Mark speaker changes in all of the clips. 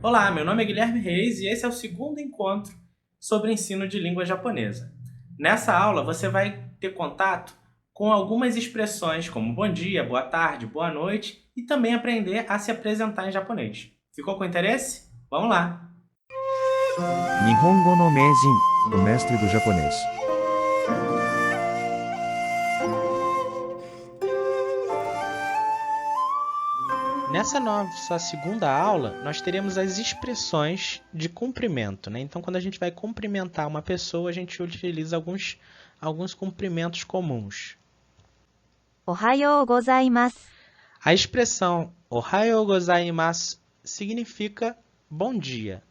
Speaker 1: Olá, meu nome é Guilherme Reis e esse é o segundo encontro sobre ensino de língua japonesa. Nessa aula você vai ter contato com algumas expressões como bom dia, boa tarde, boa noite e também aprender a se apresentar em japonês. Ficou com interesse? Vamos lá!
Speaker 2: Nihongo no Meijin, o mestre do japonês.
Speaker 3: Nessa nossa segunda aula, nós teremos as expressões de cumprimento, né? Então, quando a gente vai cumprimentar uma pessoa, a gente utiliza alguns cumprimentos comuns.
Speaker 4: おはようございます。
Speaker 3: A expressão Ohayou gozaimasu significa bom dia.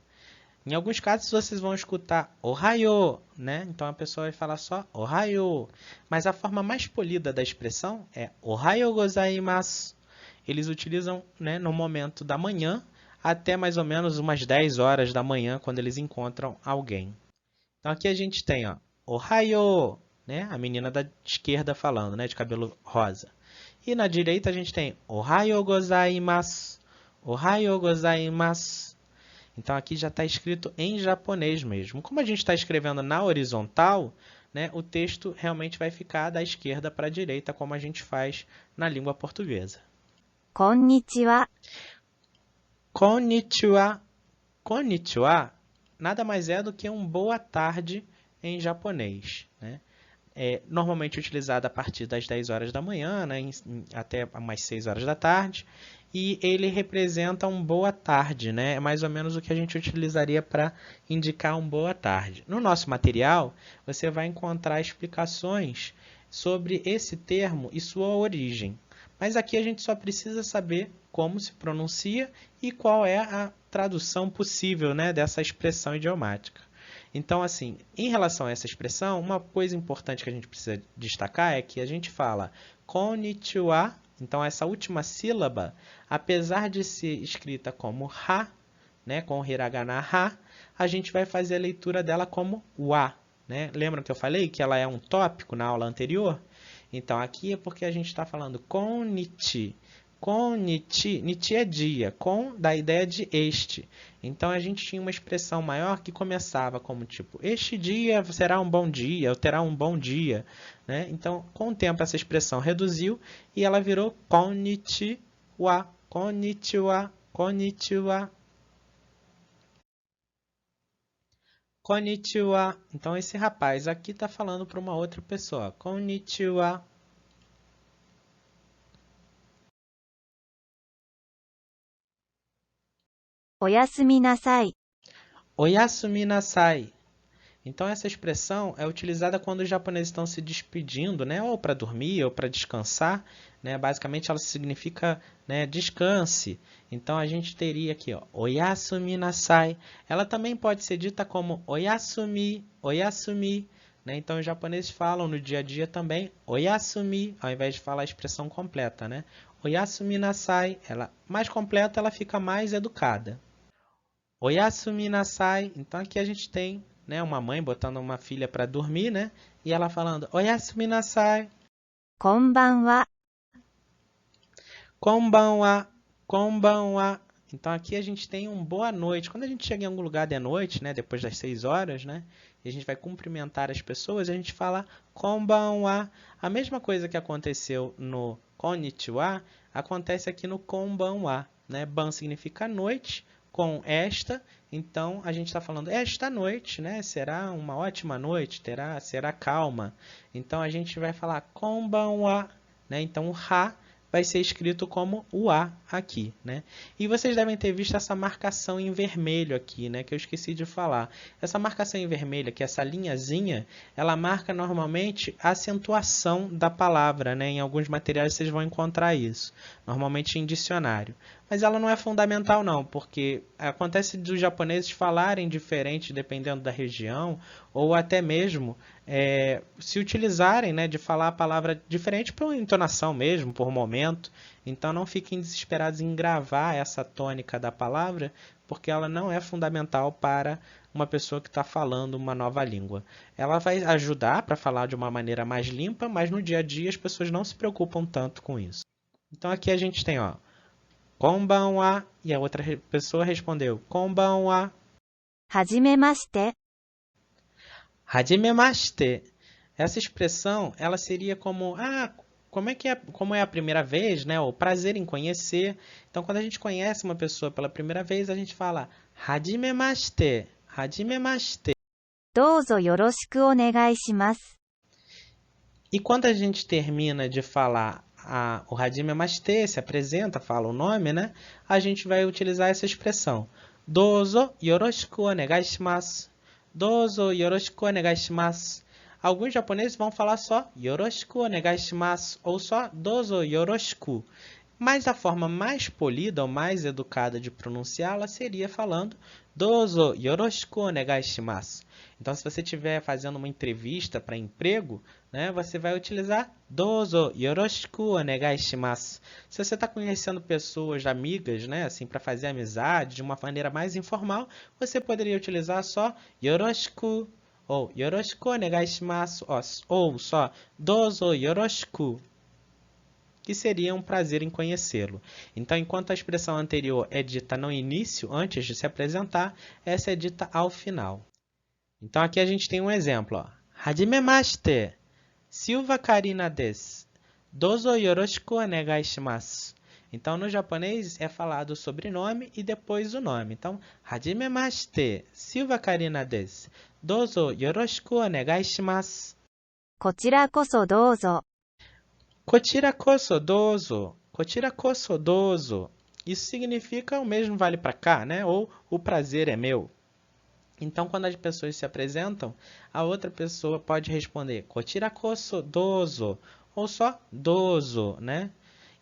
Speaker 3: Em alguns casos, vocês vão escutar Ohayou, né? Então, a pessoa vai falar só Ohayou. Mas a forma mais polida da expressão é Ohayou gozaimasu. Eles utilizam, né, no momento da manhã até mais ou menos umas 10 horas da manhã, quando eles encontram alguém. Então aqui a gente tem, ó, Ohayou, né, a menina da esquerda falando, né, de cabelo rosa. E na direita a gente tem Ohayou gozaimasu, Ohayou gozaimasu. Então aqui já está escrito em japonês mesmo. Como a gente está escrevendo na horizontal, né, o texto realmente vai ficar da esquerda para a direita, como a gente faz na língua portuguesa.
Speaker 4: こんにちは。
Speaker 3: Konnichiwa. Konnichiwa nada mais é do que um boa tarde em japonês, né? É normalmente utilizado a partir das 10 horas da manhã, né, até umas 6 horas da tarde, e ele representa um boa tarde, né? É mais ou menos o que a gente utilizaria para indicar um boa tarde. No nosso material, você vai encontrar explicações sobre esse termo e sua origem. Mas aqui a gente só precisa saber como se pronuncia e qual é a tradução possível, né, dessa expressão idiomática. Então, assim, em relação a essa expressão, uma coisa importante que a gente precisa destacar é que a gente fala konnichiwa, então essa última sílaba, apesar de ser escrita como ha, né, com o hiragana ha, a gente vai fazer a leitura dela como wa, né? Lembram que eu falei que ela é um tópico na aula anterior? Então, aqui é porque a gente está falando konnichi. Konnichi, nichi é dia, kon dá a ideia de este. Então, a gente tinha uma expressão maior que começava como tipo, este dia será um bom dia, ou terá um bom dia, né? Então, com o tempo, essa expressão reduziu e ela virou konnichiwa, konnichiwa, konnichiwa. Konnichiwa. Então, esse rapaz aqui está falando para uma outra pessoa. Konnichiwa.
Speaker 4: O yasumi nasai.
Speaker 3: Oyasumi nasai. Então, essa expressão é utilizada quando os japoneses estão se despedindo, né? Ou para dormir, ou para descansar. Né? Basicamente, ela significa, né, descanse. Então, a gente teria aqui, ó, Oyasumi nasai. Ela também pode ser dita como Oyasumi, Oyasumi. Né? Então, os japoneses falam no dia a dia também Oyasumi, ao invés de falar a expressão completa. Né? Oyasumi nasai. Ela, mais completa, ela fica mais educada. Oyasumi nasai. Então, aqui a gente tem, né, uma mãe botando uma filha para dormir, né? E ela falando Oyasumi nasai.
Speaker 4: こんばんは。
Speaker 3: Konbanwa, konbanwa. Então aqui a gente tem um boa noite. Quando a gente chega em algum lugar de noite, né, depois das 6 horas, né, e a gente vai cumprimentar as pessoas, a gente fala konbanwa. A mesma coisa que aconteceu no konnichiwa, acontece aqui no konbanwa, né? Ban significa noite, com esta, então a gente está falando esta noite, né? Será uma ótima noite, será calma. Então a gente vai falar konbanwa, né? Então o ha vai ser escrito como o A aqui, né? E vocês devem ter visto essa marcação em vermelho aqui, né? Que eu esqueci de falar. Essa marcação em vermelho, que é essa linhazinha, ela marca normalmente a acentuação da palavra, né? Em alguns materiais vocês vão encontrar isso, normalmente em dicionário. Mas ela não é fundamental não, porque acontece dos japoneses falarem diferente dependendo da região, ou até mesmo se utilizarem, né, de falar a palavra diferente por entonação mesmo, por momento. Então não fiquem desesperados em gravar essa tônica da palavra, porque ela não é fundamental para uma pessoa que está falando uma nova língua. Ela vai ajudar para falar de uma maneira mais limpa, mas no dia a dia as pessoas não se preocupam tanto com isso. Então aqui a gente tem, ó, konbanwa, e a outra pessoa respondeu konbanwa.
Speaker 4: はじめまして。
Speaker 3: Hajimemashite. Essa expressão, ela seria como, como é a primeira vez, né? O prazer em conhecer. Então, quando a gente conhece uma pessoa pela primeira vez, a gente fala Hajimemashite, Hajimemashite.
Speaker 4: どうぞよろしくお願いします。
Speaker 3: E quando a gente termina de falar o Hajimemashite, se apresenta, fala o nome, né? A gente vai utilizar essa expressão. Dozo yoroshiku onegai shimasu. Dozo yoroshiku onegai shimasu. Alguns japoneses vão falar só yoroshiku onegai shimasu ou só dozo yoroshiku. Mas a forma mais polida ou mais educada de pronunciá-la seria falando dozo yoroshiku onegai shimasu. Então, se você estiver fazendo uma entrevista para emprego, né, você vai utilizar dozo yoroshiku onegai shimasu. Se você está conhecendo pessoas, amigas, né, assim, para fazer amizade de uma maneira mais informal, você poderia utilizar só yoroshiku ou yoroshiku onegai shimasu ou só dozo yoroshiku, que seria um prazer em conhecê-lo. Então, enquanto a expressão anterior é dita no início, antes de se apresentar, essa é dita ao final. Então, aqui a gente tem um exemplo. Ó. Hajimemashite, Silva Karina desu. Dozo yoroshiku onegai shimasu. Então, no japonês é falado o sobrenome e depois o nome. Então, Hajimemashite, Silva Karina desu. Dozo yoroshiku onegai shimasu.
Speaker 4: こちらこそどうぞ。
Speaker 3: Kochira koso dozo. Kochira koso dozo. Isso significa o mesmo vale para cá, né? Ou o prazer é meu. Então, quando as pessoas se apresentam, a outra pessoa pode responder Kochira koso dozo ou só dozo, né?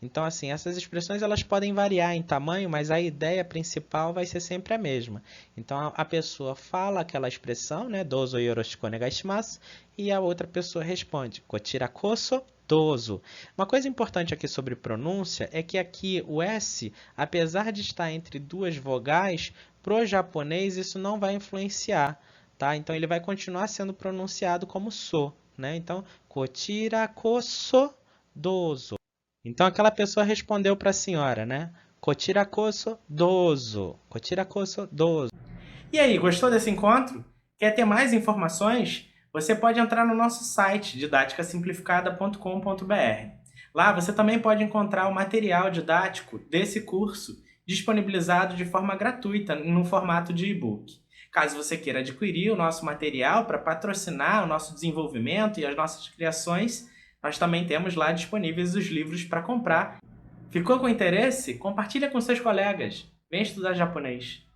Speaker 3: Então, assim, essas expressões elas podem variar em tamanho, mas a ideia principal vai ser sempre a mesma. Então, a pessoa fala aquela expressão, né? Dozo yoroshiku onegai shimasu, e a outra pessoa responde Kochira koso dozo. Uma coisa importante aqui sobre pronúncia é que aqui o S, apesar de estar entre duas vogais, para o japonês isso não vai influenciar, tá? Então ele vai continuar sendo pronunciado como so, né? Então, kochira koso dozo. Então aquela pessoa respondeu para a senhora, né? Kochira koso dozo. Kochira koso dozo.
Speaker 1: E aí, gostou desse encontro? Quer ter mais informações? Você pode entrar no nosso site didaticasimplificada.com.br. Lá você também pode encontrar o material didático desse curso disponibilizado de forma gratuita no formato de e-book. Caso você queira adquirir o nosso material para patrocinar o nosso desenvolvimento e as nossas criações, nós também temos lá disponíveis os livros para comprar. Ficou com interesse? Compartilha com seus colegas. Vem estudar japonês!